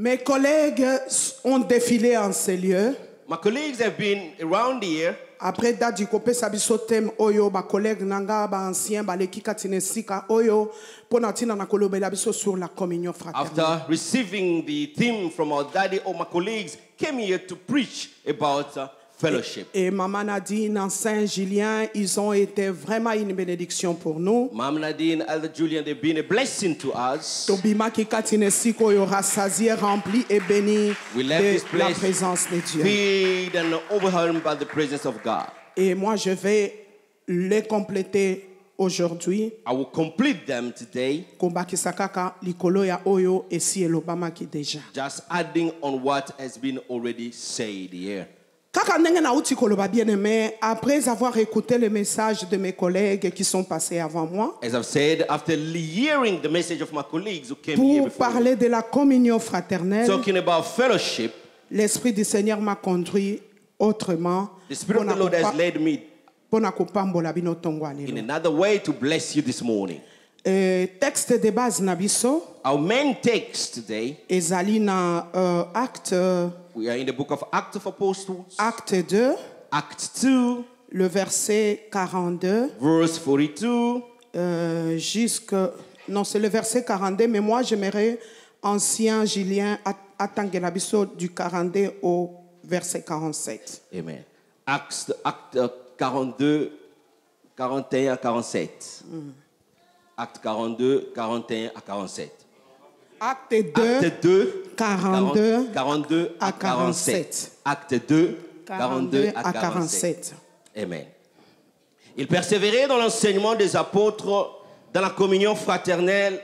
Mes collègues ont défilé en ces lieux. My colleagues have been around here. Après dadi kopé sabiso thème oyo ba collègue nanga ba ancien ba lekika tinesika oyo pona tina na kolobela biso sur la communion fraternelle. After receiving the theme from our daddy, all my colleagues came here to preach about fellowship. Et Maman Nadine en Saint-Julien, ils ont été vraiment une bénédiction pour nous. Mom Nadine, Elder Julian, they've been a blessing to us. Tobima ki katinesiko yo rassasié, rempli et béni We left de this la place présence de Dieu. filled and overwhelmed by the presence of God. Et moi, je vais les compléter aujourd'hui. I will complete them today, Kombaki sakaka likolo ya oyo esi elobama ki déjà. just adding on what has been already said here. Kaka ndenge na uti koloba bien-aimé, après avoir écouté les messages de mes collègues qui sont passés avant moi, As I've said, after hearing the message of my colleagues who came here pour before me, parler de la communion fraternelle, talking about fellowship, l'Esprit du Seigneur m'a conduit autrement. the Spirit of the Lord has led me Pona kopambola bino tongwa in lelo. another way to bless you this morning. Texte de base na biso Our main text today, ezali na acte we are in the book of Acts of Apostles, acte 2, Acts 2, le verset 42 verse 42. jusque non, c'est le verset 42, mais moi j'aimerais ancien Julien atangela biso du 42 au verset 47. Amen. Acte 42, 41 à 47. Acte 42, 41 à 47. Acte 2, Acte 2, 42 42 à 47. Acte 2, 42 à 47. Amen. Il persévérait dans l'enseignement des apôtres, dans la communion fraternelle,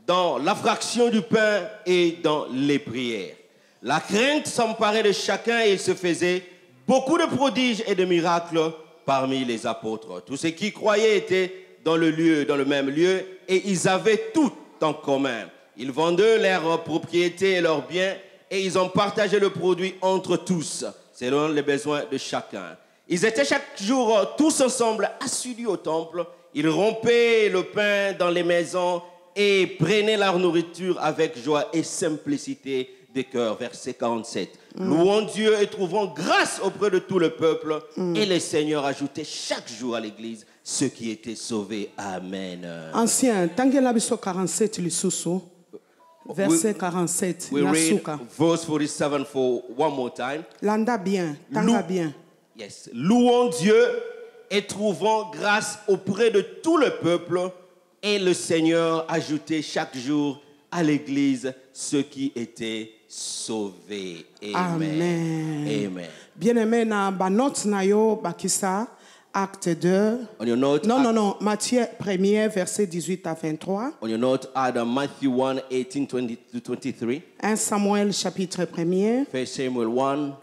dans la fraction du pain et dans les prières. La crainte s'emparait de chacun et il se faisait beaucoup de prodiges et de miracles parmi les apôtres. Tous ceux qui croyaient étaient dans le même lieu, et ils avaient tout en commun. Ils vendaient leurs propriétés et leurs biens, et ils ont partagé le produit entre tous, selon les besoins de chacun. Ils étaient chaque jour tous ensemble assidus au temple. Ils rompaient le pain dans les maisons et prenaient leur nourriture avec joie et simplicité de cœur. Verset 47. Louons Dieu et trouvons grâce auprès de tout le peuple. Et le Seigneur ajoutait chaque jour à l'église ceux qui étaient sauvés. Amen. Ancien, tangela biso 47 lisusu. Verset 47. We read Nasuka. verse 47 for one more time. Landa bien, tanga bien. Yes. Louons Dieu et trouvons grâce auprès de tout le peuple. Et le Seigneur ajoutait chaque jour à l'église ceux qui étaient sauvés. Amen. Amen. Amen. Bien-aimé na ba note na yo bakisa acte 2. On your note, Non, Matthieu 1er verset 18 à 23. on your note, add Matthew 1, 18 20 to 23. 1 Samuel chapitre 1er. 1 Samuel 1.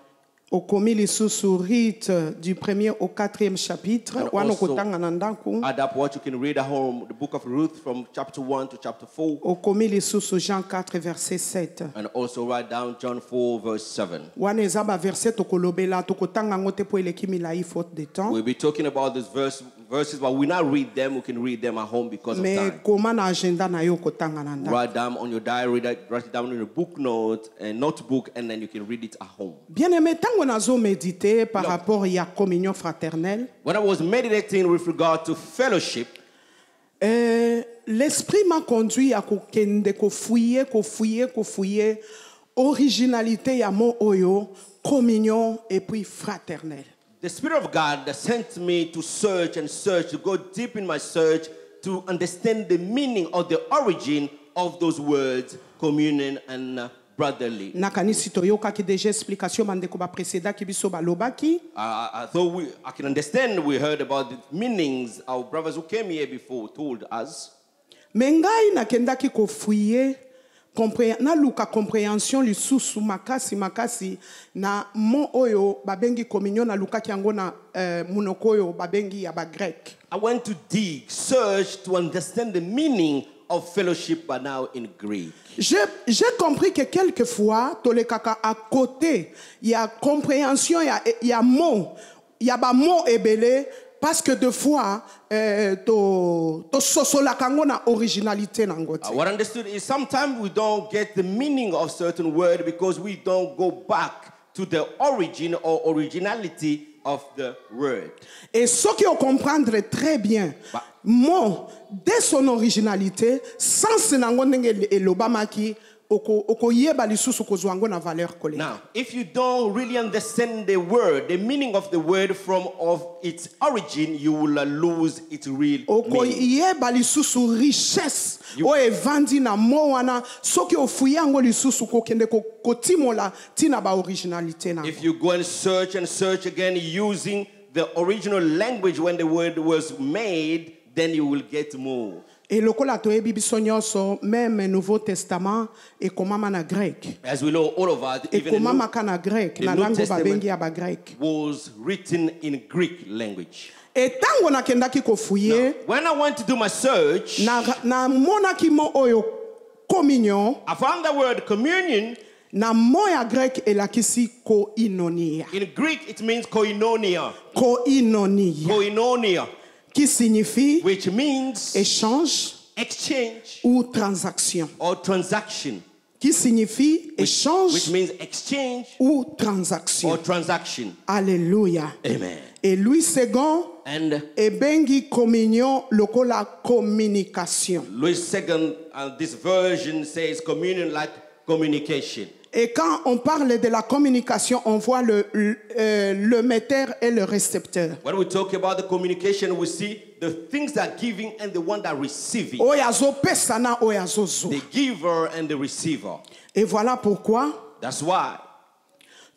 Au komi lisusu rite du 1er au 4e chapitre. And Wano also kotanga na ndaku. add up what you can read at home, the book of Ruth from chapter 1 to chapter 4. Au komi lisusu Jean 4 verset 7. And also write down John 4 verse 7. Wana eza ba verset tokolobela tokotanga ngote po eleki milai faute de temps. We'll be talking about these verses, but we not read them. We can read them at home because of Mais time. koma na agenda na yo kotanga na ndaku. Write down on your diary, write it down in a book note, a notebook, and then you can read it at home. Bien-aimé, tango nazo méditer par rapport à la communion fraternelle, When I was meditating with regard to fellowship, l'esprit m'a conduit à kokende ko fouiller originalité ya mo oyo, communion et puis fraternelle. the Spirit of God sent me to search, to go deep in my search, to understand the meaning or the origin of those words, communion and brotherly. Nakanisi toyoka ki déjà explication mandeko ba précédent ki biso ba lobaki. I thought I can understand. We heard about the meanings our brothers who came here before told us. Mengai nakendaki ko fouiller na luka compréhension lisusu makasi na mo oyo babengi communion na luka kiango na munoko oyo babengi ya ba grec. I went to dig, search to understand the meaning of fellowship, but now in Greek. J'ai compris que quelquefois tolekaka à côté il y a compréhension il y a mot il y a ba mot ebele parce que deux fois to sosola kango na originalité nango te. What I understood is sometimes we don't get the meaning of certain word because we don't go back to the origin or originality of the word. Et ce qui on comprendre très bien, mot dès son originalité, sans nango ndenge elobamaki oko yeba lisusu kozwango na valeur koleka. Now, if you don't really understand the word, the meaning of the word from of its origin, you will lose its real oko meaning. yeba lisusu richesse o evandi na mo wana soki ofuyango lisusu kokende kotimola tina ba originalité na. If you go and search again using the original language when the word was made, then you will get more. Et lokola toyebi biso nyonso même Nouveau Testament et komama na grec. As we know, all of us, Et even komama kana grec na lango babengi ya ba grec. was written in Greek language. Et tango na kendaki kofuye When I went to do my search, na monaki mo oyo communion I found the word communion. na mo ya grec elakisi koinonia. In Greek, it means koinonia. Koinonia Koinonia, qui signifie which means échange exchange ou transaction. or transaction. Qui signifie Which échange means exchange ou or transaction. transaction. Alléluia. Amen. Et Louis II And ebengi communion lokola communication. Louis II, this version says communion like communication. Et quand on parle de la communication, on voit le metteur et le récepteur. When we talk about the communication, we see the things that are giving and the one that are receiving. Oyazo pesana oyazo zo. The giver and the receiver. Et voilà pourquoi That's why.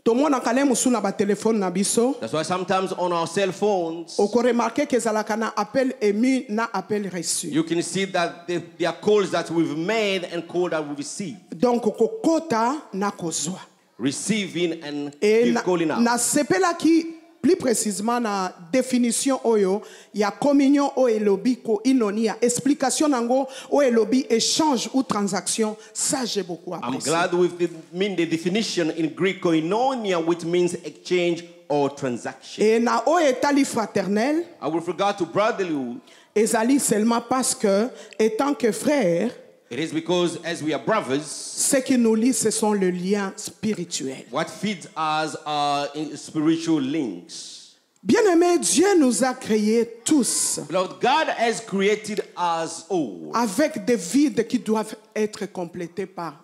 tomona kale musu na ba téléphone na biso. That's why sometimes on our cell phones, Oko remarquer que zalaka na appel émis na appel reçu. you can see that there are calls that we've made and calls that we receive. Donc kokota na kozwa. Receiving and Et calling out. na sepelaki plus précisément na définition oyo ya communion o elobi ko inonia explication nango o elobi échange ou transaction, ça j'ai beaucoup I'm apprécié. glad with the definition in Greek koinonia, which means exchange or transaction. Et na o etali fraternel And with regard to brotherhood, ezali seulement parce que étant que frères, it is because as we are brothers, ce qui nous lie ce sont le lien spirituel. what feeds us are in spiritual links. Bien-aimés, Dieu nous a créés tous Beloved, God has created us all avec des vides qui doivent être complétés par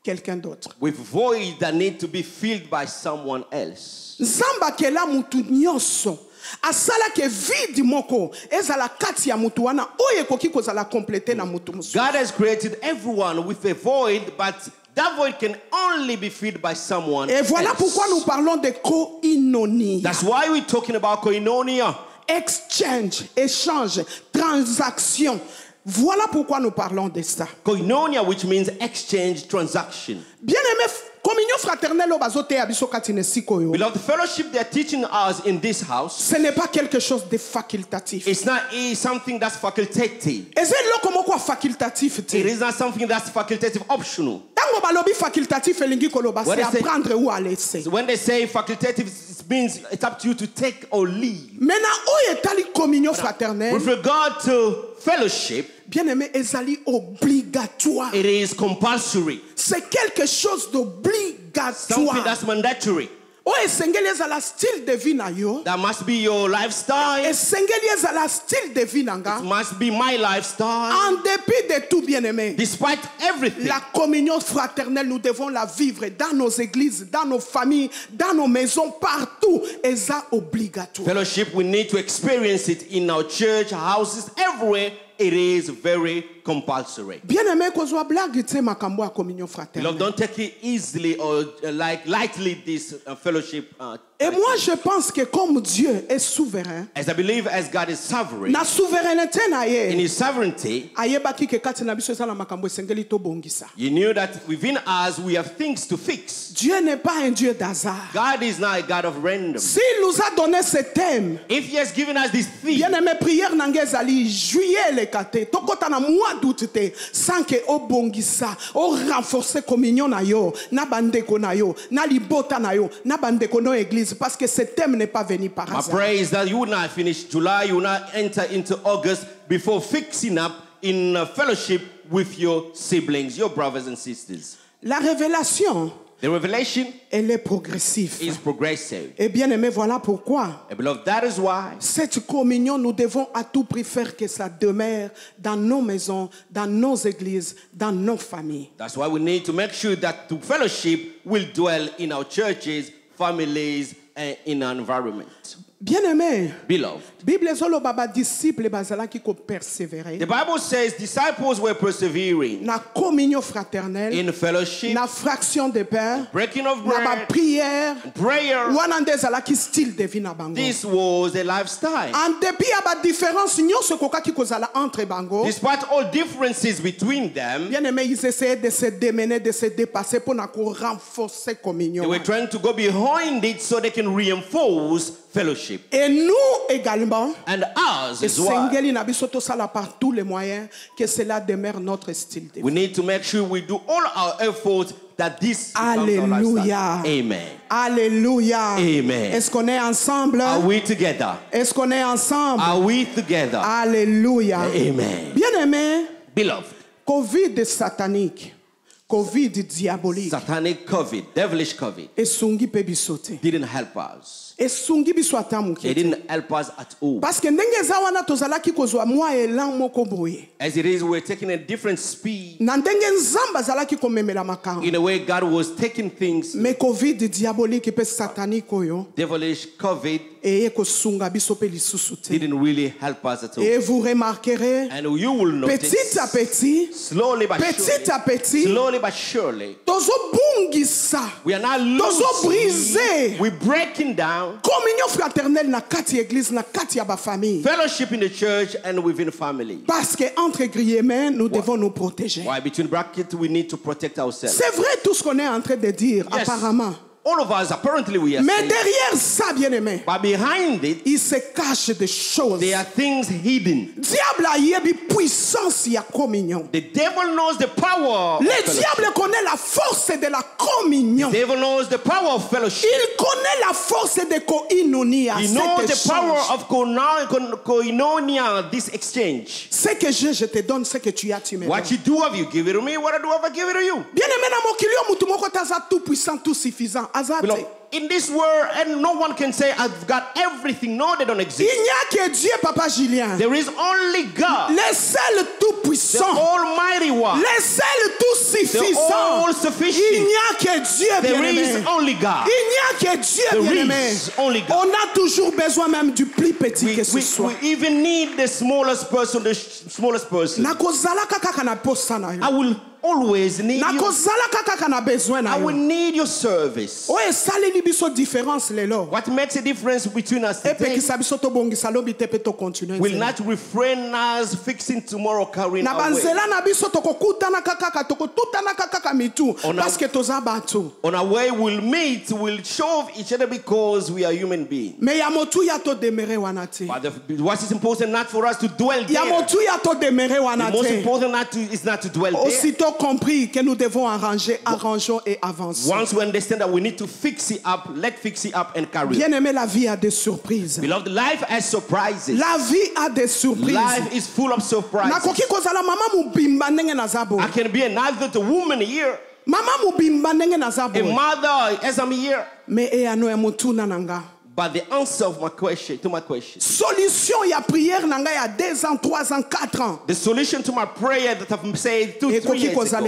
quelqu'un d'autre. with voids that need to be filled by someone else. Nzamba kela mutu nyonso asala ke vide moko ezala kati ya mutu wana oye koki kozala complété na mutu musu. God has created everyone with a void, but that void can only be filled by someone Et voilà else. pourquoi nous parlons de koinonia. That's why we're talking about koinonia. Exchange, échange, transaction. Voilà pourquoi nous parlons de ça. Koinonia, which means exchange, transaction. Bien-aimé, communion fraternelle au bazote ya biso kati ne sikoyo. Beloved, the fellowship they're teaching us in this house, Ce n'est pas quelque chose de facultatif. it's not something that's facultative. Eze loko moko facultatif It te. is not something that's facultative, optional. Tango balobi facultatif elingi koloba What c'est is it? apprendre ou à laisser. So when they say facultative, it means it's up to you to take or leave. Maintenant, oye tali communion fraternelle. With regard to fellowship, Bien-aimé, ezali obligatoire. it is compulsory, C'est quelque chose something d'obligatoire. that's mandatory. Oye sengeli ezala style de vie na yo. That must be your lifestyle. Et sengeli ezala style de vie nanga. It must be my lifestyle. En dépit de tout, bien-aimé, Despite everything, la communion fraternelle, nous devons la vivre dans nos églises, dans nos familles, dans nos maisons, partout. Et ça, obligatoire. fellowship, we need to experience it in our church, houses, everywhere. It is very compulsory. Bien-aimé, kozwa blague te makambo ya communion Beloved, fraternelle. don't take it easily or lightly this fellowship. Et moi, je pense que comme Dieu est souverain, As I believe, as God is sovereign, na souveraineté na in ye, His sovereignty, ayebaki ke kati na biso esala makambo esengeli tobongisa. you knew that within us we have things to fix. Dieu n'est pas un Dieu d'hasard. God is not a God of random. S'il nous a donné ce thème, If He has given us this theme, bien-aimé, prière nange ezali juillet le kate, tokota na mois mois d'août sans que o bongisa o renforcer communion na yo na bandeko na yo na libota na yo na bandeko no église parce que ce thème n'est pas venu par hasard. My prayer is that you will not finish July, you will not enter into August before fixing up in fellowship with your siblings, your brothers and sisters. La révélation, the revelation, elle est progressive. Is progressive. Et bien aimé, voilà pourquoi. And beloved, that is why cette communion, nous devons à tout prix faire que ça demeure dans nos maisons, dans nos églises, dans nos familles. That's why we need to make sure that the fellowship will dwell in our churches, families, and in our environment. Bien-aimé, beloved, Bible solo baba disciple bazala qui ko persévérer. The Bible says disciples were persevering na communion fraternelle, in fellowship, na fraction de pain, breaking of bread, na prière, prayer. Qui style de vie na bango. This was a lifestyle. En dépit à différence nyonso koka ki kozala entre bango. Despite all differences between them, bien-aimé, ils essayaient de se démener, de se dépasser pour na ko renforcer communion. They were trying to go behind it so they can reinforce fellowship. Et nous également, and us as well, par tous les moyens que cela demeure notre style de vie. We need to make sure we do all our efforts that this Alléluia. Amen. Alléluia. Amen. Est-ce qu'on est ensemble? Are we together? Est-ce qu'on est ensemble? Are we together? Alléluia. Amen. Bien-aimé, beloved, Covid satanique, Covid diabolique, satanic COVID, devilish COVID, didn't help us. It didn't help us at all. As it is, we're taking a different speed. In a way, God was taking things. Mais Covid diabolique et satanique devilish COVID didn't really help us at all. Et vous remarquerez, and you will notice, petit à petit, slowly but surely, we are now losing, we're breaking down communion fraternelle na kati église na kati ya ba famille. Fellowship in the church and within family. Parce que entre guillemets, nous devons nous protéger. Why between brackets we need to protect ourselves. C'est vrai tout ce qu'on est en train de dire, yes. Apparemment. All of us, apparently we are. Mais derrière ça, bien-aimé, but behind it, il se cache des choses. There are things hidden. Diable a yebi puissance ya communion. The devil knows the power. Le diable connaît la force de la communion. The devil knows the power of fellowship. Il connaît la force de koinonia. He knows the power of koinonia, this exchange. Ce que je te donne, ce que tu as, tu me donnes. What you do, have you give it to me? What I do, have I give it to you? Bien-aimé, na mokilio mutu moko taza tout puissant, tout suffisant. Beloved, in this world, and no one can say, I've got everything. No, they don't exist. Il n'y a que Dieu, Papa Julien. There is only God. Le seul tout-puissant. The Almighty One. Le seul tout-suffisant. The all-sufficient. Il n'y a que Dieu, bien-aimé. There is only God. Il n'y a que Dieu, bien-aimé. On a toujours besoin même du plus petit que ce soit. We even need the smallest person, the smallest person. I will always need you. I will need your service. What makes a difference between us today will not refrain us fixing tomorrow, carrying our way. On our way we'll meet, we'll show each other because we are human beings. But what is important not for us to dwell there. The most important is not to dwell there. Compris que nous devons arrangeons et avancer. Once we understand that we need to fix it up, let's fix it up and carry. Bien-aimé, la vie a des surprises. Beloved, life has surprises. La vie a des surprises. Life is full of surprises. I can be another woman here. A mother as I'm here. But the answer of my question, to my question. Solution ya prière nanga ya 2 ans, 3 ans, 4 ans. The solution to my prayer that I've said 2-3 years ago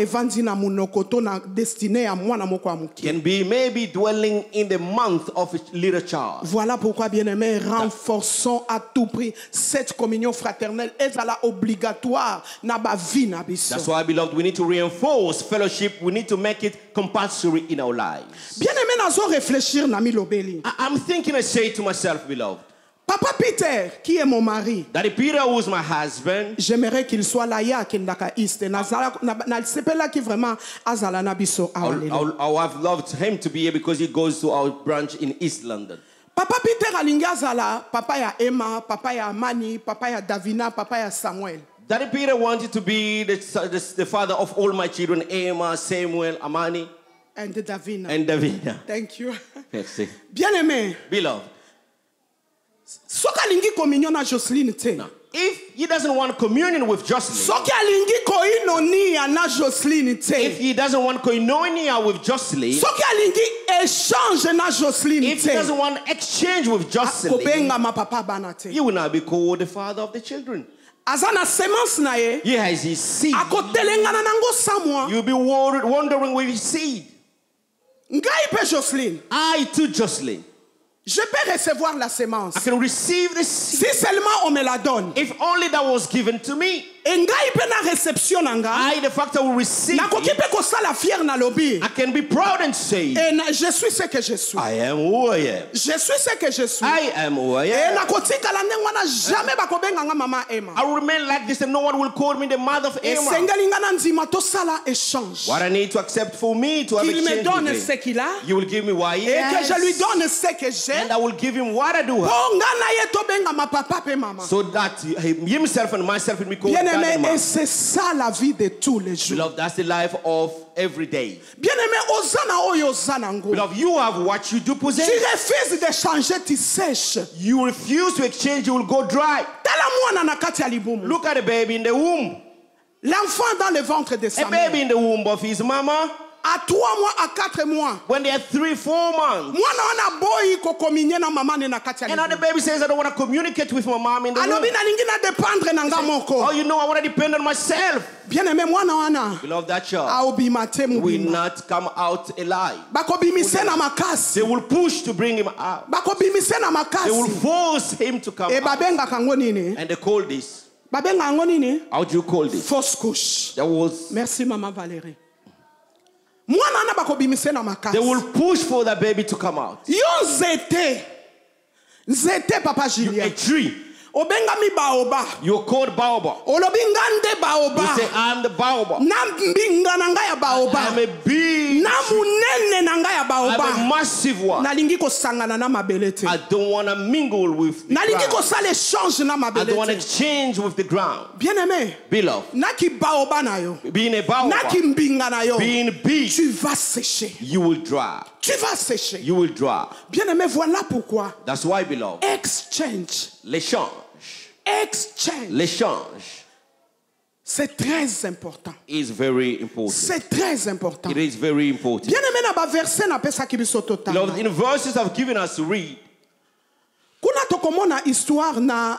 can be maybe dwelling in the month of a little child. Voilà pourquoi, bien-aimés, renforçons à tout prix cette communion fraternelle. Elle est obligatoire na ba vie na biso. That's why, beloved, we need to reinforce fellowship. We need to make it compulsory in our lives. Bien-aimé, nazo réfléchir na mi lobeli. I'm thinking. I say to myself, beloved, Papa Peter, qui est mon mari, Daddy Peter, who is my husband, j'aimerais qu'il soit là, ya kindaka East. Na sepela qui vraiment azala na biso. I would have loved him to be here because he goes to our branch in East London. Papa Peter alingi azala, papa ya Emma, papa ya Amani, papa ya Davina, papa ya Samuel. Daddy Peter wanted to be the father of all my children, Emma, Samuel, Amani, and Davina. and Davina. Thank you. Merci. Bien-aimé. Beloved, Soki alingi communion na Jocelyn te. if he doesn't want communion with Jocelyn, Soki alingi koinonia na Jocelyn if te. he doesn't want koinonia with Jocelyn, Soki alingi échange na Jocelyn if he te. doesn't want exchange with Jocelyn, Kobenga ma papa bana te. he will not be called the father of the children. Azana semence na ye. He has his seed. Akotelengana nango samwa. You'll be wondering with his seed. Ngai pe Jocelyn. I too, Jocelyn, Je peux recevoir la sémence. I can receive this seed. Si seulement on me la donne. If only that was given to me. Et ngai pe na réception nanga. I, the fact I will receive Nakoki it, pe ko sala fier na lobi. I can be proud and say, Je suis ce que je suis. I am who I am. Je suis ce que je suis. I am who I Et am. nakotikala ndenge wana jamais bakobenga nga mama Emma. I will remain like this and no one will call me the mother of Emma. Esengeli nga na nzima tosala échange. What I need to accept for me to have Qu'il me exchange donne with ce him. qu'il a You will give me what he et que has, je lui donne ce que j'ai. and I will give him what I do have, Po nga na ye tobenga ma papa pe mama. so that himself and myself will be called Bien dad and aimé, mom. et c'est ça la vie de tous les jours. Beloved, that's the life of every day. Bien aimé, ozana oyo ozanango. Beloved, you have what you do Tu possess. refuses de changer, tu sèches. You refuse to exchange, you will go dry. Tala mwana na kati ya libumu. Look at the baby in the womb. L'enfant dans le ventre de A sa baby mère. in the womb of his mama, À 3 mois, à 4 mois. when they are 3-4 months. Mwana wana boyi kokominye na mama ne na kati ya And now the libumu. baby says, I don't want to communicate with my mom in the Alobi womb. na lingi na dépendre na nga Oh, moko. you know, I want to depend on myself. Bien aimé, mwana wana. Beloved, that child Aobima te will mubima. not come out alive. Bakobimise na makasi. They will push to bring him out. Bakobimise na They will makasi. force him to come E out. babenga kango nini? And they call this. Babenga kango nini? How do you call this? Fausse couche. That was. Merci maman Valérie. Mwana wana bakobimise na They will makasi. push for that baby to come out. Yo nzete. Nzete papa A Julien. tree. Obenga mi baoba. You're called baobab. Olobi ngande You say, baoba. I'm the baobab. Na mbinga na nga ya I'm baoba. a big, Na munene na nga ya I'm a baoba. massive one. Nalingi kosangana na mabele te. I don't want to mingle with the Nalingi ground. kosala échange na I don't want to mabele te. exchange with the ground. Bien aimé. Beloved, Naki baoba na yo. being a baobab, Naki mbinga na yo. being big, Tu vas sécher. you will dry. Tu vas sécher. You will dry. Bien aimé, voilà pourquoi. That's why, beloved, Exchange. l'échange, Exchange. l'échange C'est très important. is very important. C'est très important. It is very important. Bien aimé, na ba verset na pesa kibiso total. Beloved, in verses I've given us to read, Kuna tokomona histoire na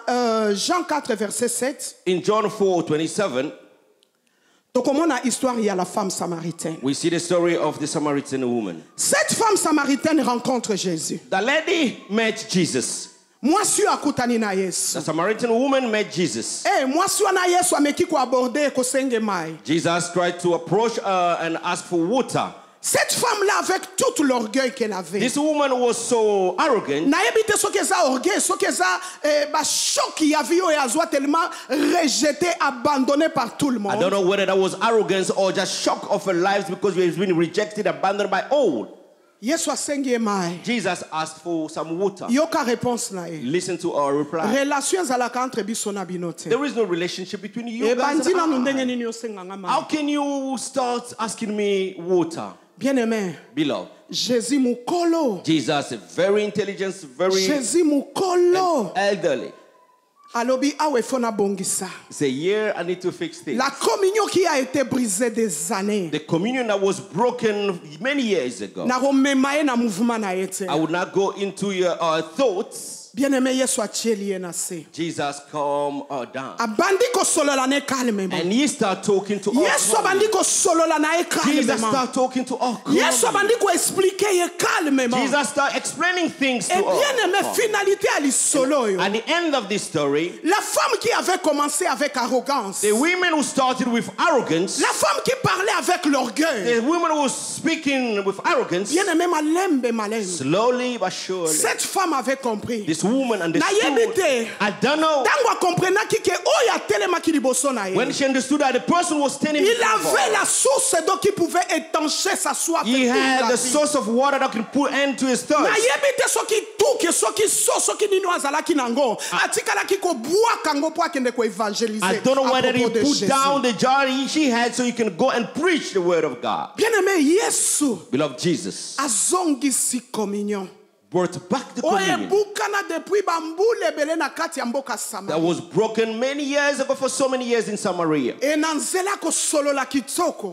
Jean 4 verset 7. in John 4:27, Tokomona histoire ya la femme samaritaine. we see the story of the Samaritan woman. Cette femme samaritaine rencontre Jésus. The lady met Jesus. Mwasi akutani na Yesu. The Samaritan woman met Jesus. Mwasi wana Yesu ameki ko aborder kosenge mai. Jesus tried to approach her and ask for water. Cette femme-là, avec tout l'orgueil qu'elle avait. This woman was so arrogant. Nayebi te soki eza orgueil, soki eza ba choc ya vie oyo azwa tellement rejeté, abandonné par tout le I don't monde. know whether that was arrogance or just shock of her life because she has been rejected, abandoned by all. Yesu asengi ye mai. Jesus asked for some water. Yoka réponse na ye. Listen to our reply. Relation ezalaka entre biso na bino te. There is no relationship between you guys Ebandi nanu and ndenge I. nini osenganga mai. How can you start asking me water? Bien-aimé, Beloved, Jésus mukolo. Jesus is very intelligent, very Jésus mukolo. elderly. Alobi awe fona bongisa. He said, yeah, I need to fix things. La communion qui a été brisée des années. The communion that was broken many years ago. Na romema ye na mouvement na ye te. I would not go into your thoughts. Bien-aimé, Yesu atieli ye na se. Jesus calm her down. Abandi kosolola ne calmement. And he start talking to her. Yesu calmly. abandi kosolola na ye Jesus calmement. start talking to her. Yesu calmly. abandi ko expliquer ye calmement. Jesus start explaining things to Et her. bien-aimé, calmly. finalité à l'isolo yo. At the end of this story, La femme qui avait commencé avec arrogance. the women who started with arrogance, La femme qui parlait avec l'orgueil. the women who was speaking with arrogance, Bien-aimé, malembe, malembe. slowly but surely, Cette femme avait compris this woman understood. I don't know. When she understood that the person was standing il avait la source donc il pouvait étancher sa soif. He had the source of water that could put end to his thirst. I don't know whether he put down the jar she had so he can go and preach the word of God. Beloved Jesus brought back the communion that was broken many years ago for so many years in Samaria.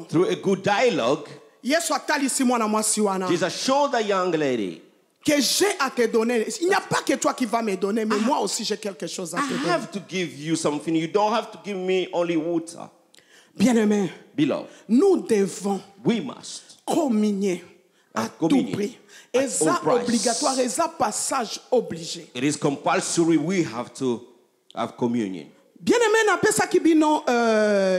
Through a good dialogue, Jesus showed the young lady que j'ai à te donner. Il n'y a pas que toi qui vas me donner, mais moi aussi j'ai quelque chose à te donner. I have to give you something. You don't have to give me only water. Bien-aimé, Beloved, nous devons communier à tout prix. Et ça obligatoire, et ça passage obligé. It is compulsory. We have to have communion. Bien-aimé, napesa kibino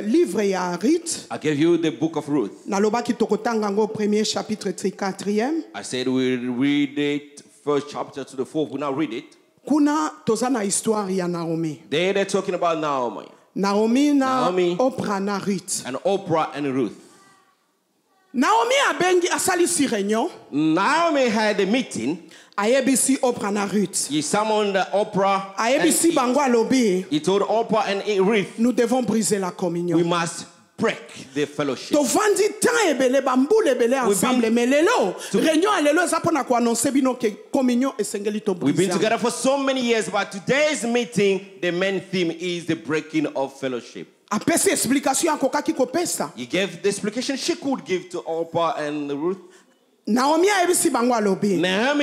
livre ya Ruth. I gave you the book of Ruth. Naloba kitokotanga ngo premier chapitre 4e. I said we'll read it first chapter to the fourth. We now read it. Kuna tozana histoire ya Naomi. They're talking about Naomi. Naomi, Oprah na Ruth. And Oprah and Ruth. Naomi abengi asalisi réunion. Naomi had a meeting. Ayebisi Oprah na Ruth. He summoned Oprah. Ayebisi bango alobi. He told Oprah and Ruth. Nous devons briser la communion. We must break the fellowship. Tovandi temps ebele bambule ebele ensemble mais lelo réunion alelo ezapona ko annoncer bino ke communion esengeli to briser. We've been together for so many years, but today's meeting, the main theme is the breaking of fellowship. He gave the explication she could give to Oprah and Ruth. Naomi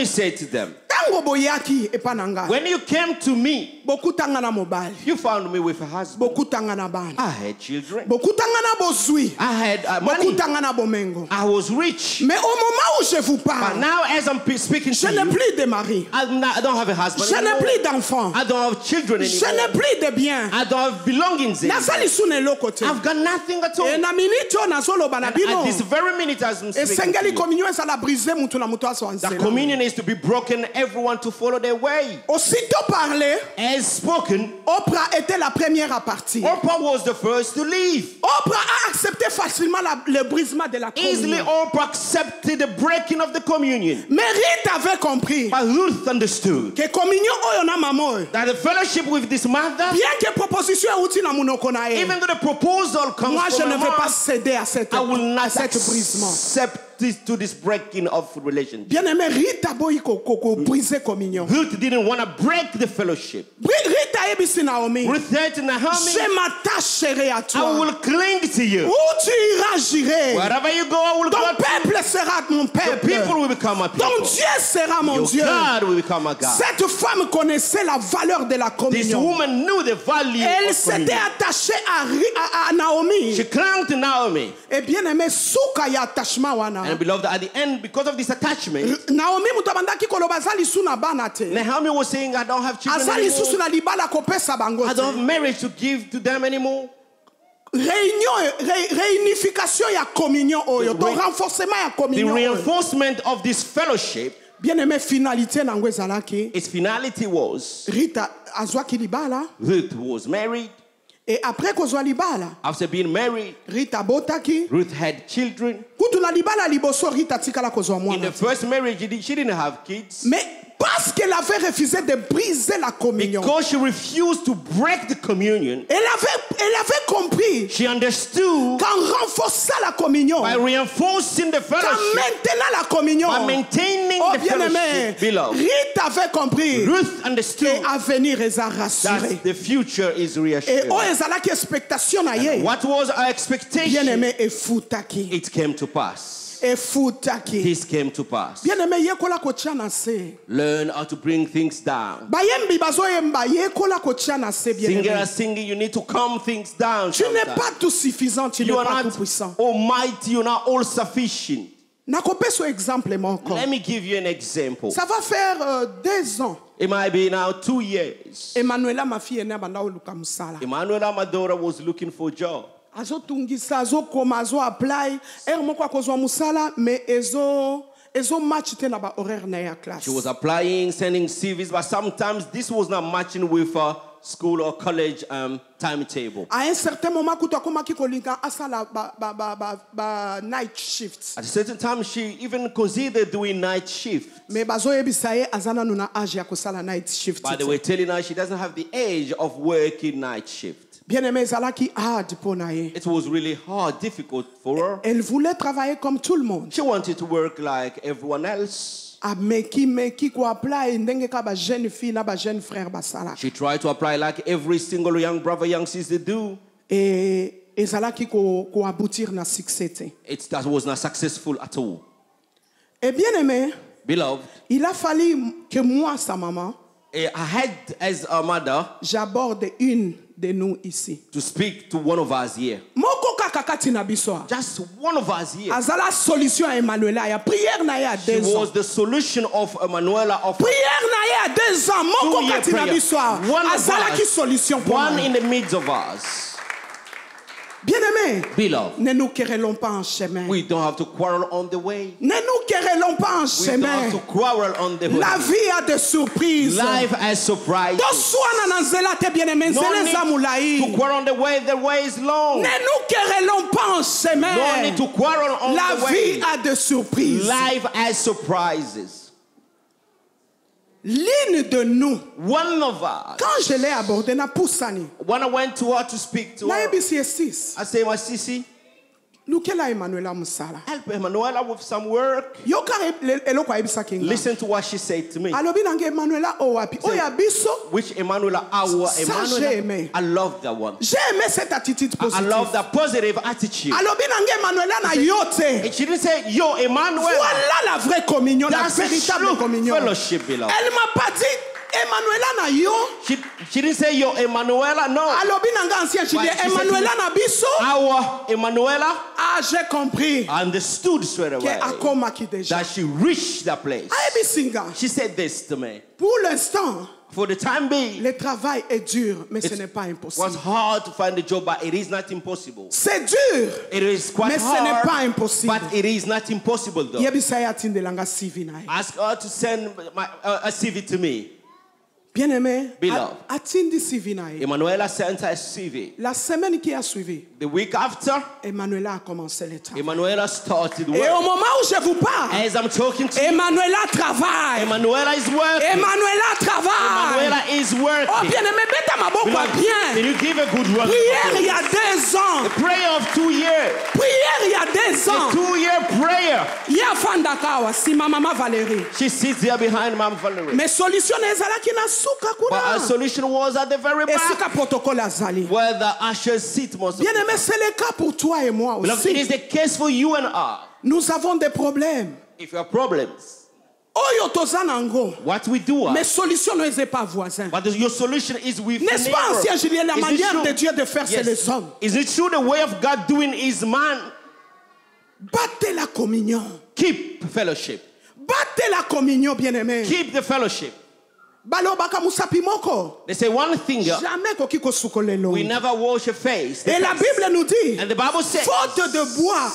said to them, when you came to me, you found me with a husband. I had children. I had money. I was rich. But now as I'm speaking to you, I don't have a husband anymore. I don't have children anymore. I don't have belongings anymore. I've got nothing at all. And at this very minute as I'm speaking to you, the communion is to be broken, everyone to follow their way. Aussitôt parlé, as spoken, Oprah était la première à partir. Oprah was the first to leave. Oprah a accepté facilement le brisement de la communion. Easily Oprah accepted the breaking of the communion. Mais Ruth avait compris. But Ruth understood que communion oyo na maman. That the fellowship with this mother, bien que proposition outi na munoko na ye, even though the proposal comes moi, from je ne vais pas céder à cette, I will not brisement. Accept to this breaking of relationship. Bien-aimé, Ruth a boy briser communion. Ruth didn't want to break the fellowship. Ruth a ebisi Naomi. Ruth said to Naomi, je m'attacherai à toi. I will cling to you. Où tu iras, j'irai. Wherever you go, I will go. Ton peuple sera mon peuple. The people will become my people. Ton Dieu sera mon Dieu. God will become my God. Cette femme connaissait la valeur de la communion. This woman knew the value Elle of communion. s'était attachée à Naomi. She clung to Naomi. Et bien aimé, souka ya attachement wana. And beloved, at the end, because of this attachment, Naomi mutabandaki kolobazali suna banate. Naomi was saying, I don't have children anymore. I don't have marriage to give to them anymore. Réunification ya communion oyo, to renforcement ya communion. The reinforcement of this fellowship. Bien aimé, finalité na ngwezalaki. Its finality was Rita azwaki libala. Ruth was married. Et après kozwa libala, after being married, Rita botaki. Ruth had children. Kutuna libala liboso Rita tikala kozwa mwana. In the first marriage, she didn't have kids. Mais parce qu'elle avait refusé de briser la communion. Because she refused to break the communion. Elle avait compris. She understood. Qu'en renforçant la communion. By reinforcing the fellowship. Qu'en maintenant la communion. By maintaining the fellowship. Beloved. Ruth avait compris. Ruth understood. Et avenir est rassuré. That the future is reassured. Et ezalaki expectation na ye. What was our expectation? Bien aimé, efutaki. It came to pass. This came to pass. Learn how to bring things down. Singer singing, you need to calm things down. Tu n'es pas tout suffisant, tu n'es pas tout puissant. Almighty, you're not all sufficient. Let me give you an example. Ça va faire 2 ans. It might be now 2 years. Emanuela, ma fille, Emanuela, my daughter, was looking for a job. Azotungisa, azokoma, azo apply. Moko akozwa musala, mais ezo match te na ba horaire na ya classe. She was applying, sending CVs, but sometimes this was not matching with her school or college timetable. À un certain moment, kuta komaki kolinga asala ba night shifts. At a certain time, she even considered doing night shift. Mais bazo yebisaye azana nuna age ya kosala night shift. But they were telling her she doesn't have the age of working night shift. Bien-aimé zalaki hard pour naye. It was really hard, difficult for her. Elle voulait travailler comme tout le monde. She wanted to work like everyone else. A meki ko apply ndenge ka ba jeune fille na ba jeune frère basala. She tried to apply like every single young brother, young sister do. Et zalaki ko aboutir na succès. That was not successful at all. Et bien-aimé, Beloved, il a fallu que moi, sa maman, I had as a mother j'aborde une de nous ici. to speak to one of us here. Moko kakakati na biso. Just one of us here. Azala solution à Emmanuela ya prière na ya She 2 ans. was the solution of Emanuela of Prière na ya 2 ans. Moko 2 year kati na prayer. biso. One of Azala ki us, solution pour one moi. in the midst of us. Bien-aimé, Beloved, ne nous querellons pas en chemin. we don't have to quarrel on the way. Ne nous querellons pas en We don't have chemin. to quarrel on the way. La vie a des surprises. Life has surprises. Toswana na nzela te bien-aimé, No nzela need za to mulai. quarrel on the way is long. Ne nous querellons pas en No chemin. need to quarrel on La the vie way. a des surprises. Life has surprises. L'une de nous, One of us, quand je l'ai abordé, na poussani. when I went to her to speak to Na her, ebisi esis. I said, my sissy, Lukela Emmanuela Musala. help Emanuela with some work. Yo kare eloko ebisa kinga. Listen to what she said to me. Alobi nange Emmanuela owapi. Oya biso. Which Emanuela, our Ça, j'ai aimé. Emanuela, I love that one. J'ai aimé cette attitude I positive. love that positive attitude. Alobi nange Emmanuela na yote. And she didn't say, yo, Emmanuel. Voilà la vraie communion, la That's the véritable true communion. fellowship, beloved. Elle m'a pas dit Emmanuela na yo. She didn't say, yo, Emanuela, no. Alobi nanga ancien, she But dit she said Emmanuela to me, na biso. Our Emanuela Ah, j'ai compris. understood straight Que away akomaki déjà. that she reached that place. Ayebi singa. She said this to me. Pour l'instant, For the time being, le travail est dur, mais ce it n'est pas was impossible. hard to find a job, but it is not impossible. C'est dur, It is quite mais ce n'est pas hard, impossible. but it is not impossible though. Yebisa ya tindelanga CV na ye. Ask her to send a CV to me. Bien-aimé, Beloved. atindi CV na ye. Emanuela sent her a CV. La semaine qui a suivi, The week after, Emmanuela a commencé le travail. Emanuela started Et au work. moment où je vous parle, As I'm talking to you, Emmanuela travaille. Emanuela is working. Emmanuela travaille. Emanuela is Oh working. bien-aimé, beta maboko Beloved, bien. can you give a good run? Prière il y a 2 ans. A prayer of 2 years. Prière il y a 2 A ans. 2-year prayer. Ya fandakawa si ma maman Valérie. She sits there behind Mom Valerie. Mais solution ezalaki na suka But our kuna. solution was at the very Et suka back protocole azali. where the ushers sit most of the Bien-aimé, time. c'est le cas pour toi et moi Beloved, it is aussi. the case for you and I. Nous avons des problèmes. If you have problems, Oyo toza nango. what we do, Mais solution ne est pas voisin. but your solution is with N'est-ce pas, neighbor. ancien Julien, la Is it manière true? de Dieu de faire, c'est Yes. les hommes. Is it true the way of God doing is man? Battez la communion. Keep fellowship. Battez la communion, bien-aimé. Keep the fellowship. Balo baka musapi moko. They say one finger, Jamais koki kosukole lo. we never wash a face. Et la Bible nous dit, And the Bible says, faute de bois,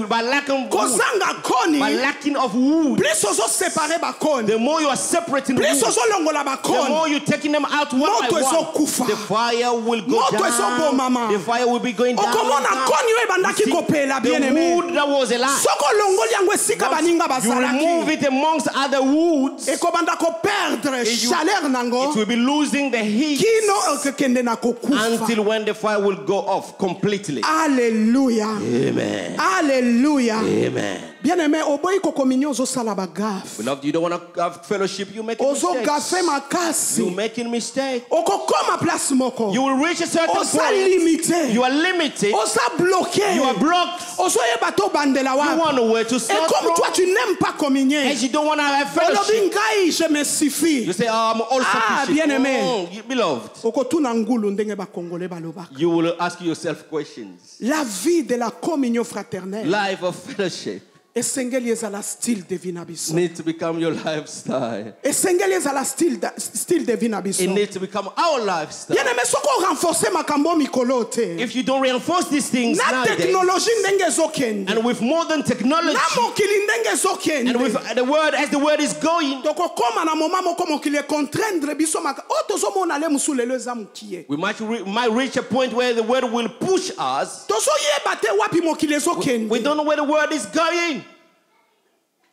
by lack of wood, kozanga koni, by lacking of wood, plus ozo séparer ba koni, the more you are separating the plus wood, ozo longola ba the koni, more you're taking them out one by Moto ezo one, kufa. the fire will go Moto ezo bo mama. down. The fire will be going down. okomona and down. koni we bandaki You see, kopela the bien-aimé. wood that was alive, Soko longoli yango esika baninga you remove basalaki. it amongst other woods, Ekobanda ko perdre you- chaleur nango. it will be losing the heat Kino okekende na kokufa. until when the fire will go off completely. Alléluia. Amen. Alléluia. Amen. Bien-aimé, oboyi ko communion ozo sala ba gaffe. Beloved, you don't want to have fellowship, you making Ozo mistakes. gaffe makasi. You making mistake. Okokoma place moko. You will reach a certain Oza point. limité. You are limited. Oza bloqué. You are blocked. Ozo yeba to bandela You wapi. want nowhere to Et start comme toi from. tu n'aimes pas communier. And you don't want to have Olobi fellowship. ngai je me suffis. You say, I'm all Ah, sufficient. bien-aimé. Beloved, Okotuna ngulu ndenge ba Congolais balobaka. you will ask yourself questions. La vie de la communion fraternelle Life of fellowship esengeli ezala style de vie na biso. Need to become your lifestyle. Esengeli ezala style de vie na biso. It needs to become our lifestyle. Bien aimé, soko renforcer makambo mikolo te. If you don't reinforce these things Na nowadays, technology ndenge ezokende. and with modern technology, Na mokili ndenge ezokende. and with the word as the word is going, tokokoma na moma moko mokili contraindre biso maka o tozomona le musulelo eza mukie. we might reach a point where the word will push us. Tozoyeba te wapi mokili ezokende. We don't know where the word is going.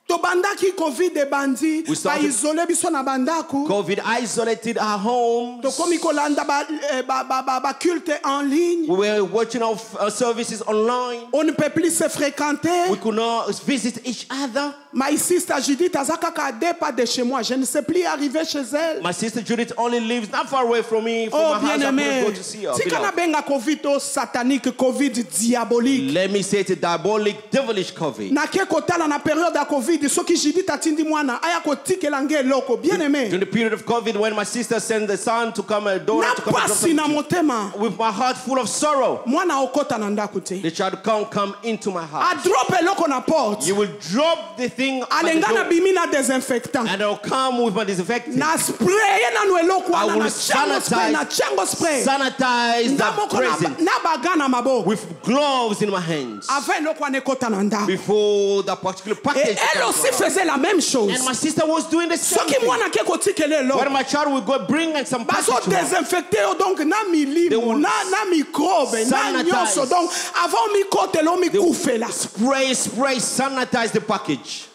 Tobandaki COVID ebandi ba isole biso na bandaku. COVID isolated our homes. Tokomi kolanda ba culte en ligne. We were watching our services online. On ne peut plus se fréquenter. We could not visit each other. My sister Judith azakaka à 2 pas de chez moi. Je ne sais plus arriver chez elle. My sister Judith only lives not far away from me. From my house, I couldn't go to see her. Si kana benga COVID o satanique, COVID diabolique. Let me say it's a diabolic, devilish COVID. Na ke kotala na période ya COVID soki Judith atindi mwana aya kotikela nge loko bien aimé. During the period of COVID, when my sister sent the son to come, a daughter to come and drop motema. with my heart full of sorrow, Mwana okota na ndaku te. the child can't come into my house. A drop eloko na porte. You will drop the thing at the Alenga na door, bimi na désinfectant. and I'll come with my disinfectant. Na spray na no eloko I na will chango spray. sanitize the present na bagana mabo. with gloves in my hands Avant eloko na ekota na ndaku. before the particular Et package. elle aussi faisait la même chose. And my sister was doing the same Soki thing. mwana ke kotikela eloko. When my child would go bring some Baso package to her, désinfecter donc na milimu na microbe na sanitize. nyonso donc avant mikotelo mikufela. spray, sanitize the package.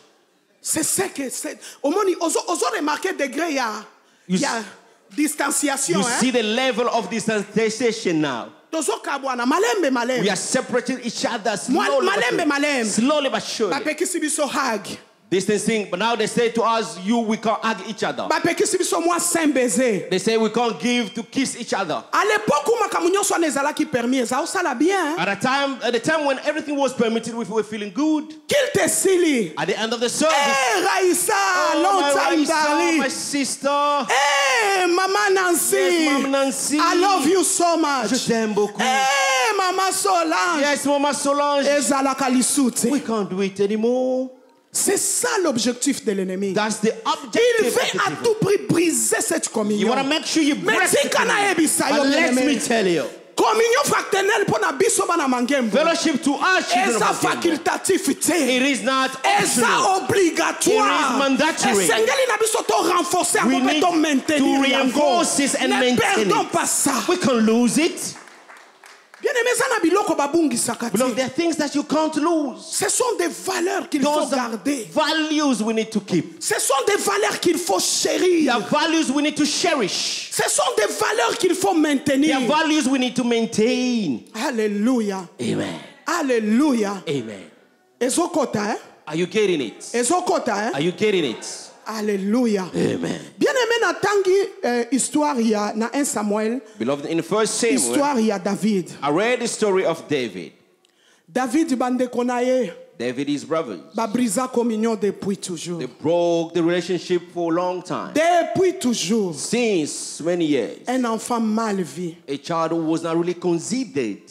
C'est ce que c'est. Omoni ozo remarquer degré ya distanciation You see the level of distanciation now. Tozo kabwana malembe. We are separating each other slowly, Malembe. slowly but surely. Bapekisi biso hug. Distancing, but now they say to us, we can't hug each other. Bapekisi biso moi saint baiser. They say we can't give to kiss each other. À l'époque où makamunyo so nezalaki permis, ça osala bien. At the time when everything was permitted, we were feeling good. Qu'il te sili. At the end of the service, Hey Raissa, long time darling. my sister. Hey Mama Nancy. Yes, Mama Nancy. I love you so much. Je t'aime beaucoup. Hey Mama Solange. Yes, Mama Solange. Ezalaka lisute. We can't do it anymore. C'est ça l'objectif de l'ennemi. That's the objective. Il veut à tout prix briser cette communion. You want to make sure you break Mais si kana ebisa yo let me tell you. Communion fraternelle pour na biso bana mangembo. Fellowship to us children Esa of God. facultatif te. It is not Esa optional. obligatoire. It is mandatory. Esengeli na biso to renforcer We encore need to maintenir to yango. reinforce this and Ne maintain perdons it. pas ça. We can lose it. Bien aimé ça na biloko babungisaka te. Beloved, there are things that you can't lose. Ce sont des valeurs qu'il faut Those are garder. values we need to keep. Ce sont des valeurs qu'il faut There chérir. are values we need to cherish. Ce sont des valeurs qu'il faut There maintenir. are values we need to maintain. Alléluia. Amen. Alléluia. Amen. Ezokota, hein? Are you getting it? Ezokota, hein? Are you getting it? Alléluia. Amen. Bien aimé na tangi histoire ya na 1 Samuel, Beloved, in 1 Samuel, histoire ya David. I read the story of David. David bande konaye David, his brothers. ba brisa communion depuis toujours. They broke the relationship for a long time. Depuis toujours. Since many years. Un enfant mal vu. A child who was not really considered.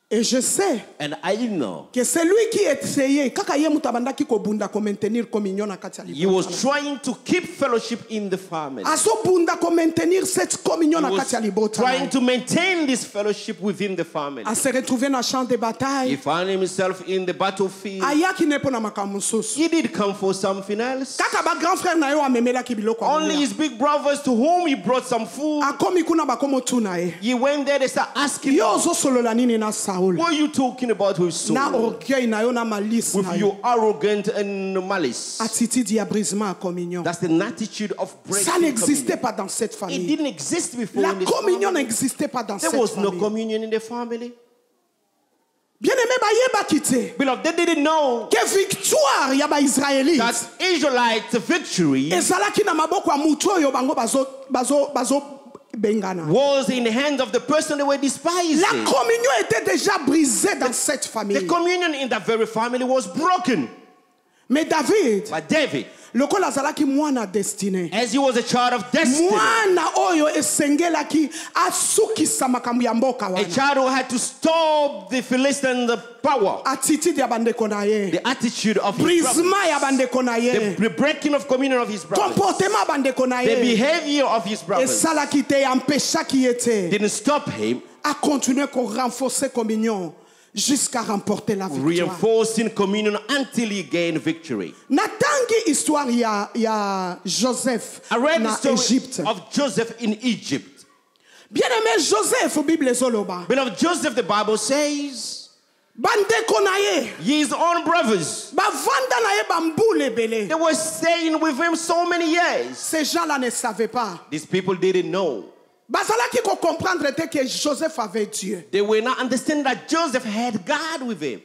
Et je sais And I know que c'est lui qui essayait kaka ye mutabanda ki ko bunda ko maintenir communion na kati ya he was trying to keep fellowship in the family. Aso bunda ko maintenir cette communion na He kati ya was libota. trying to maintain this fellowship within the family. A se retrouver na champ de He bataille. found himself in the battlefield. Ayaki ne po na makambo susu. He did come for something else. Kaka ba grand frère na yo amemela ki biloko. Only his big brothers to whom he brought some food. Akomi kuna bakomo tuna ye. He went there, they started asking him, Yo zo solola nini na Saul. what are you talking about with Na Saul? orgueil na yo na malice na With yo. your arrogant and malice. Attitude ya brisement à communion. That's an attitude of breaking Ça n'existait communion. pas dans cette It famille. didn't exist before La in this communion family. n'existait pas dans There cette was no famille. communion in the family. Bien aimé ba yeba kite. Beloved, they didn't know Que victoire ya ba Israélite. that Israelites' victory Ezalaki na maboko ya mutu oyo bango bazo bengana. was in the hands of the person they were despising. La communion était déjà brisée dans cette famille. The communion in that very family was broken. Mais David, But David, lokola azalaki mwana destiné. As he was a child of destiny. Mwana oyo esengelaki asukisa makambo ya mboka A wana. child who had to stop the Philistines' power. Attitude ya bandeko na ye. The attitude of his brothers. Brisement ya bandeko na ye. The breaking of communion of his brothers. Comportement bandeko na The ye. behavior of his brothers Esalaki te empêchaki ye te. didn't stop him A continuer qu'on renforcer communion jusqu'à remporter la victoire. reinforcing communion until he gained victory. Natangi histoire ya Joseph I read na the story Égypte. of Joseph in Egypt. Bien-aimé Joseph, Bible zoloba. Beloved, Joseph, the Bible says, Bandeko na ye. his own brothers, Bavanda na ye bambule bele. they were staying with him so many years. Ces gens-là ne savaient pas. These people didn't know. Bazalaki ko comprendre que Joseph avait Dieu. They were not understanding that Joseph had God with him.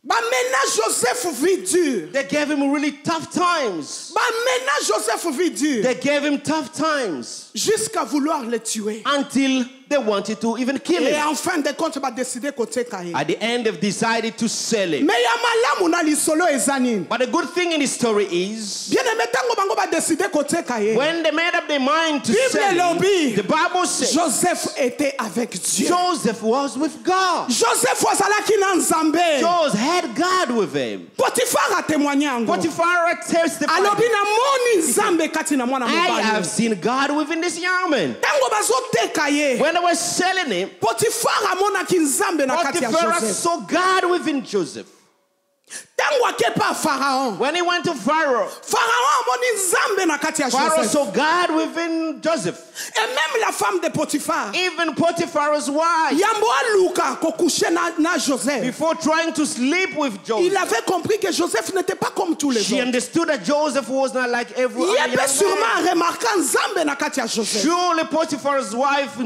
Ba maintenant Joseph vit dur. They gave him really tough times. Ba maintenant Joseph vit dur. They gave him tough times Jusqu'à vouloir le tuer. until they wanted to even kill Et him. en fin de compte, ba décider côté kaye. At the end, they've decided to sell him. Mais ya malamu na lisolo ezani. But the good thing in this story is, Bien-aimé tango bango ba décider côté kaye. when they made up their mind to Bible sell him, lobby. the Bible says Joseph était avec Dieu. Joseph was with God. Joseph wazalaki na nzambe. Joseph had God with him. Potiphar a témoigné yango. Potiphar testified, Alobi na moni nzambe kati na mwana I have mobali. seen God within this young man. Tango bazoteka ye. When they were selling him, Potiphar amonaki nzambe na kati ya Potiphar Joseph. saw God within Joseph. Tango akepa Pharaon. When he went to Pharaoh, Pharaon amoni nzambe na kati ya Pharaoh Joseph. saw God within Joseph. Et même la femme de Potiphar. Even Potiphar's wife, Yambo aluka kokouche na Joseph. before trying to sleep with Il Joseph, avait compris que Joseph n'était pas comme tous les she autres. understood that Joseph was not like every Il other avait young man. sûrement remarqué nzambe na kati ya Joseph. Surely Potiphar's wife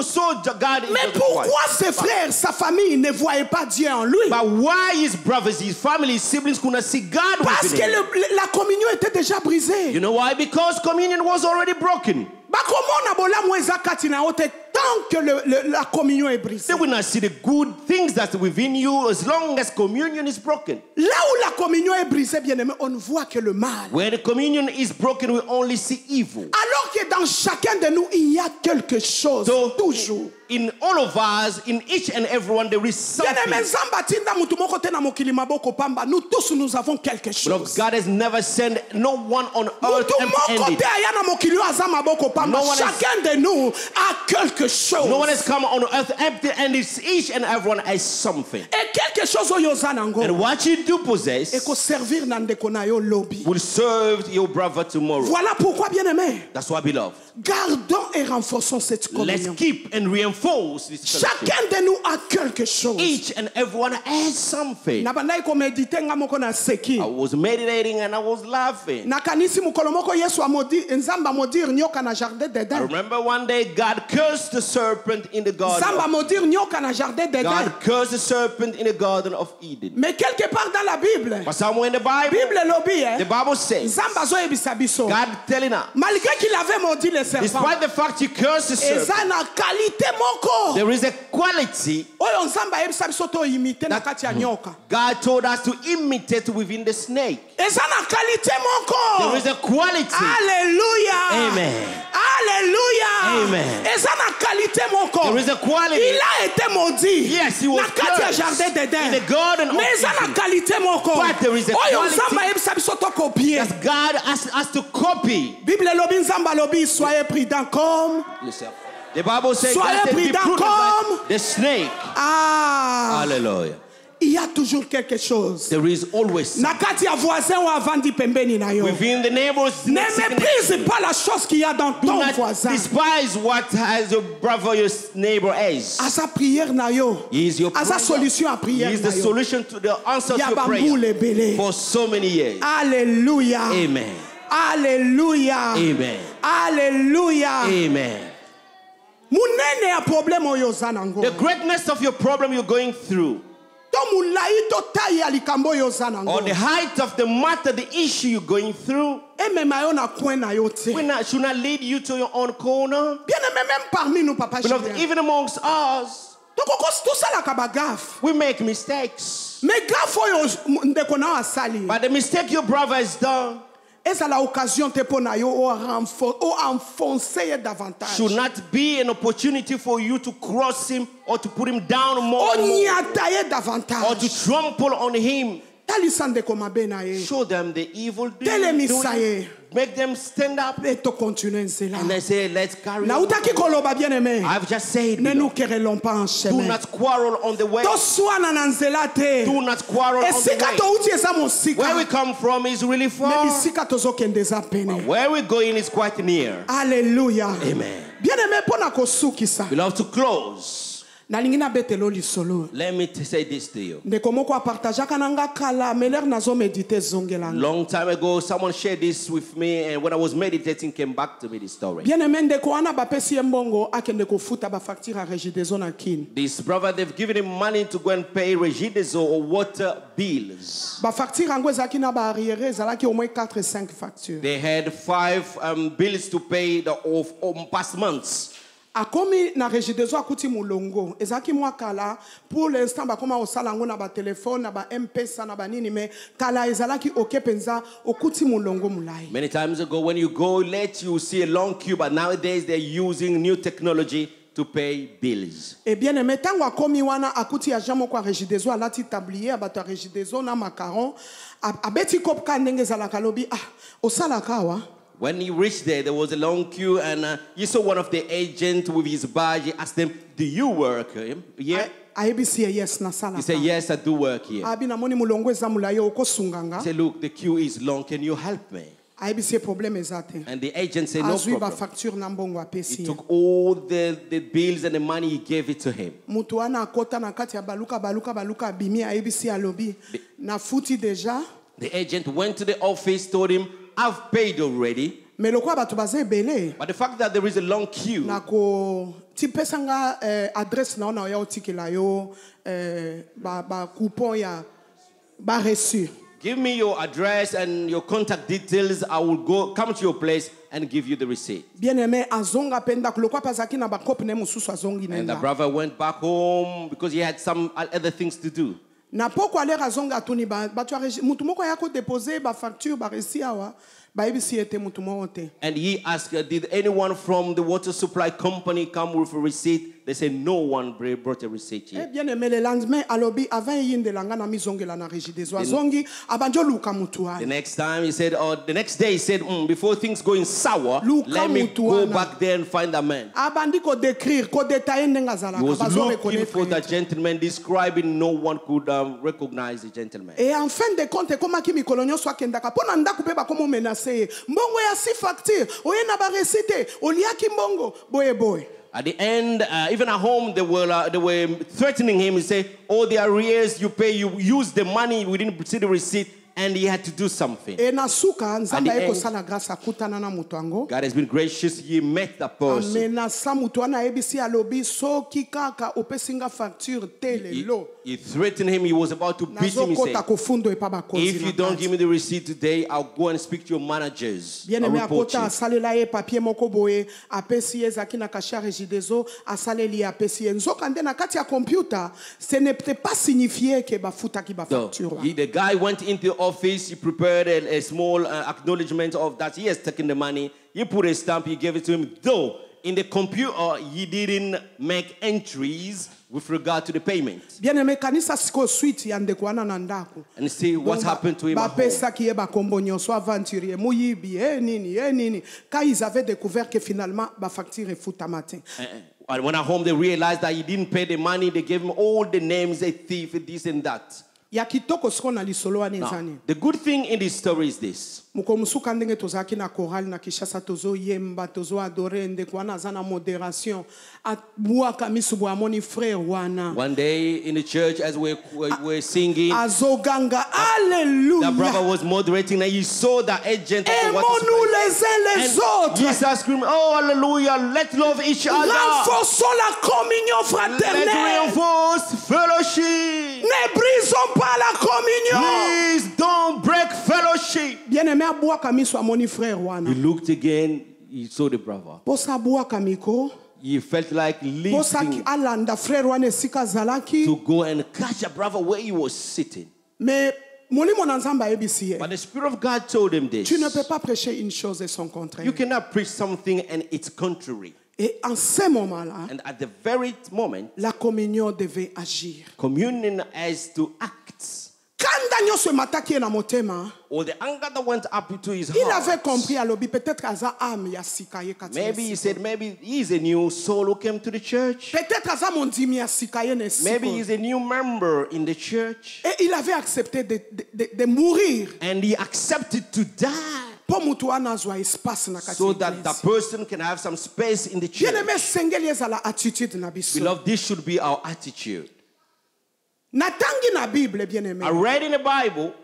saw God in Mais Joseph's pourquoi wife. ses frères, sa famille ne voyaient pas Dieu en lui? But why his brothers, his family, his siblings could not see God Parce within que him? la communion était déjà brisée. You know why? Because communion was already broken. Bakomona bolamu eza kati na yo te tant que la communion est brisée. They will not see the good things that's within you as long as communion is broken. Là où la communion est brisée, bien aimé, on ne voit que le mal. Where the communion is broken, we only see evil. Alors que dans chacun de nous, il y a quelque chose. So, Toujours. in all of us, in each and every one, there is Bien aimé, something. Nzamba tinda mutu moko te na mokili maboko pamba. Nous tous, nous avons quelque Beloved, chose. God has never sent no one on earth Mutu moko empty-handed. te aya na mokili oyo aza maboko pamba. No one has- Chacun de nous a quelque chose. No one has come on earth empty-handed. Each and everyone has something. Et quelque chose oyo oza nango. And what you do possess Eko servir na ndeko na yo lobi. will serve your brother tomorrow. Voilà pourquoi, bien aimé, That's why, beloved, gardons et renforçons cette let's communion. keep and reinforce this fellowship. Chacun de nous a quelque chose. Each and everyone has something. Na bandai ko medite nga moko na seki. I was meditating and I was laughing. Na kanisi mukolo moko Yesu amodi nzamba modir nyoka na jardin I d'Eden. remember one day God cursed the serpent in the garden. Nzamba modir nyoka na jardin d'Eden. God cursed the serpent in the garden of Eden. Mais quelque part dans la Bible, But somewhere in the Bible, Bible lobi the Bible says, Nzamba zo yebisa biso. God telling us, Malgré qu'il avait maudit les serpents, despite the fact he cursed the serpent, eza na qualité moko. there is a quality Oyo Nzamba yebisa biso to imiter na kati ya nyoka. God told us to imitate within the snake. Eza na qualité moko. There is a quality. Alléluia. Amen. Alléluia. Amen. Eza na qualité moko. There is a quality. Il a été maudit. Yes, he was na kati ya cursed jardin in d'Eden. the garden of Mais eza na Eden. qualité moko. But there is a Oyo quality Nzamba yebisa biso to copier. that God asked us to copy. Bible lobi Nzamba lobi soyez prudents comme. Listen. The Bible says Soyez God said, be prudent prudent comme- like the snake. Ah. Hallelujah. Il y a toujours quelque chose. There is always Na kati ya voisin ou avandi pembeni na yo. within the neighbors. Ne next to the méprise next. pas la chose qu'il y a dans Do ton not voisin. despise what has your brother, your neighbor is. Asa prière na yo. He is your Asa prayer. solution à He prière is na the yo. solution to the answer to Ya your bambou prayer le belé. for so many years. Alléluia. Amen. Alléluia. Amen. Alléluia. Amen. Munene ya problème oyo oza nango. The greatness of your problem you're going through, To mulai to taille ya likambo oyo oza nango. or the height of the matter, the issue you're going through, Emema yo na coin na yo te. should not lead you to your own corner. Bien aimé, même parmi nous, papa Beloved, Julien. even amongst us, Tokoko tosalaka bagaffe. we make mistakes. Mais gaffe oyo ndeko na yo asali. But the mistake your brother has done, Et ça l'occasion te pour na yo o enfoncer davantage. Should not be an opportunity for you to cross him or to put him down more O and more, nyataye davantage. or to trample on him. Talisande koma benaye. Show them the evil Telemisa ye. doing. Make them stand up. Et to continuer cela. And they say, let's carry Na on. utaki koloba bien aimé. I've just said, Ne nous beloved, querellons pas en do chemin. not quarrel on the way. To swana na nzela te. Do not quarrel on the Esika to way. uti eza mosika. Where we come from is really Me far. bisika tozokende eza pene. Where we're going is quite near. Alléluia. Amen. Bien aimé pona kosukisa. We love to close. Nalingi na betelo lisolo. Let me say this to you. Ndeko moko apartageaka nanga kala meler nazo medite zongelanga. Long time ago, someone shared this with me, and when I was meditating, came back to me this story. Bien aimé ndeko wana bapesi ye mbongo akende kofuta ba facture a Regideso na kin. This brother, they've given him money to go and pay Regideso or water bills. Ba facture ango ezaki na ba arriéré ezalaki au moins 4-5 factures. They had 5 bills to pay of past months. Akomi na Regideso akuti mulongo ezaki mwa kala pour l'instant bakoma osala ngo na ba téléphone na ba M-Pesa na ba nini mais kala ezalaki okepenza okuti mulongo mulai. Many times ago, when you go late, you see a long queue, but nowadays they're using new technology to pay bills. Et bien aimé tango akomi wana akuti agent moko a Regideso alati tablier abato a Regideso na macaron abeti kopka ndenge ezalaka lobi osala kawa. When he reached there was a long queue, and you saw one of the agents with his badge. He asked him, "Do you work here?" Yes, na sala. He said, "Yes, I do work here." Abi na moni mulongo eza mulaye okosunganga. He said, "Look, the queue is long. Can you help me?" Ayebisi problème ezate. And the agent said, "No Azui ba problem." facture na mbongo He apesi. took all the bills and the money, he gave it to him. Mutu wana akota na kati ya baluka bimi ayebisi alobi. Na futi deja. The agent went to the office, told him, "I've paid already." Mais lokwa batu baze belé. But the fact that there is a long queue, Nako tipesanga adresse na ona ya otikela yo ba coupon ya ba reçu. give me your address and your contact details. I will come to your place and give you the receipt. Bien aimé azonga penda lokwa pazaki na ba kope ne mususu azongi And the nenda. brother went back home because he had some other things to do. Na poko ale razonga tuni ba tu mutu moko ya ko déposer ba facture ba reçu awa. And he asked, did anyone from the water supply company come with a receipt? They said, no one brought a receipt here. Bien aimé le lendemain alobi avant yinde langa na mizongela na Regideso azongi abanjo luka mutu The next time he said, or the next day he said, before things going sour, let me go back there and find the man. Abandi ko décrire ko détailler ndenga zalaka. He was looking for the gentleman, describing. No one could recognize the gentleman. Et en fin de compte, comme aki mikolo nyonso akendaka pona ndaku pe ba komo menacer mbongo ya si facture oye na ba recite oliaki mbongo boy. At the end, even at home, they were threatening him. He said, "All the arrears you pay, you use the money. We didn't see the receipt." And he had to do something. God has been gracious. He met the person. He threatened him. He was about to beat him. He said, "If you don't give me the receipt today, I'll go and speak to your managers. I'll report you." The guy went into the office. He prepared a small acknowledgement of that he has taken the money. He put a stamp. He gave it to him. Though in the computer he didn't make entries with regard to the payment. And see what happened to him at home. And when at home they realized that he didn't pay the money, they gave him all the names, a thief, this and that. Now, the good thing in this story is this. One day in the church, as we're singing, the brother was moderating, and he saw the agent of the water supply. And he started screaming, "Oh, hallelujah, let's love each other. Let's reinforce fellowship. Please don't break fellowship." He looked again, he saw the brother. He felt like leaving to go and catch a brother where he was sitting. molimo na nzamba yebisi ye. But the Spirit of God told him this. Tu ne peux pas prêcher une chose et son contraire. You cannot preach something and it's contrary. Et en ce moment-là, And at the very moment, la communion devait agir. communion has to act. Quand Daniel se mataki na motema, Or the anger that went up into his il avait heart. compris à l'obi peut-être aza âme ya sika ye kati. Maybe he said, maybe he's a new soul who came to the church. Peut-être aza mondimi ya sika ye ne Maybe siko. he's a new member in the church. Et il avait accepté de mourir And he accepted to die pour mutu anazwa espace na kati. so that the person can have some space in the Bien aimé, church. sengeli ezala attitude na biso. Beloved, this should be our attitude. Natangi na Bible, bien aimé. I read in the Bible,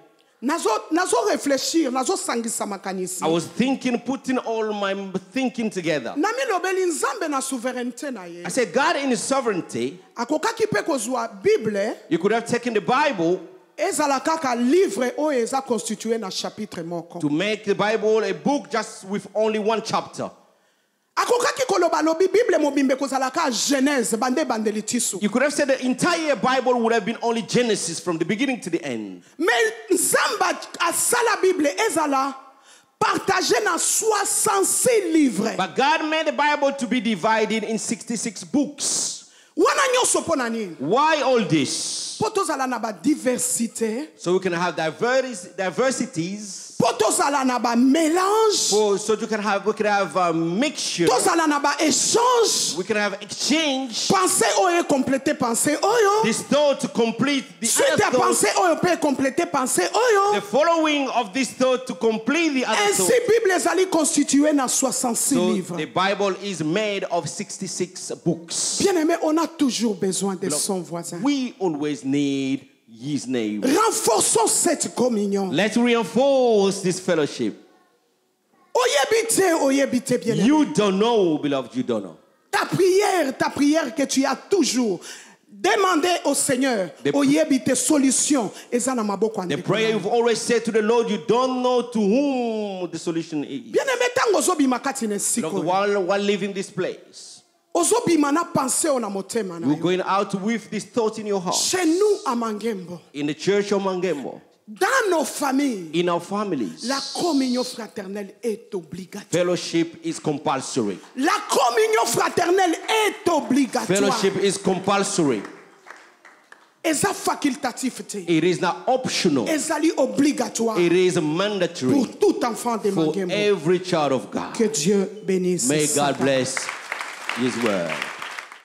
Nazo réfléchir, nazo sangisa makanisi. I was thinking, putting all my thinking together. Nami lobeli nzambe na souveraineté na ye. I said, God in his sovereignty, Akokaki pe kozwa Bible, you could have taken the Bible ezala kaka livre oyo eza constitué na chapitre moko. to make the Bible a book just with only one chapter. Akokaki koloba lobi Bible mobimbe kozala ka Genèse bande bandeli tisu. You could have said the entire Bible would have been only Genesis from the beginning to the end. Mais nzamba asala Bible ezala partagé na 66 livres. But God made the Bible to be divided in 66 books. Wana nyonso pona nini? Why all this? Po tozala na ba diversité, So we can have diversities. po tozala na ba mélange, So we can have a mixture. tozala na ba échange. We can have exchange. Pensée oyo compléter pensée oyo. This thought to complete the Suite other à thought. pensée oyo peut compléter pensée The oyo. following of this thought to complete the other Ainsi thought. Bible ezali constituée na 66 So livres. the Bible is made of 66 books. Bien aimé, on a toujours besoin de son voisin. We always need his name. Renforçons cette communion. Let's reinforce this fellowship. Oyebite, bien aimé. You don't know, beloved, you don't know. Ta prière que tu as toujours demandé au Seigneur, oyebite solution, eza na maboko The ande. prayer you've always said to the Lord, you don't know to whom the solution is. Bien aimé, tango zobima kati ne Beloved, siko. while leaving this place, Ozobima na pensée ona motema na you're yo. going out with this thought in your heart. Chez nous à Mangembo, In the church of Mangembo, dans nos familles, in our families, la communion fraternelle est obligatoire. fellowship is compulsory. La communion fraternelle est obligatoire. Fellowship is compulsory. Eza facultatif te. It is not optional. Ezali obligatoire It is mandatory pour tout enfant de for Mangembo. every child of God. Que Dieu bénisse. May sa God parole. bless His word.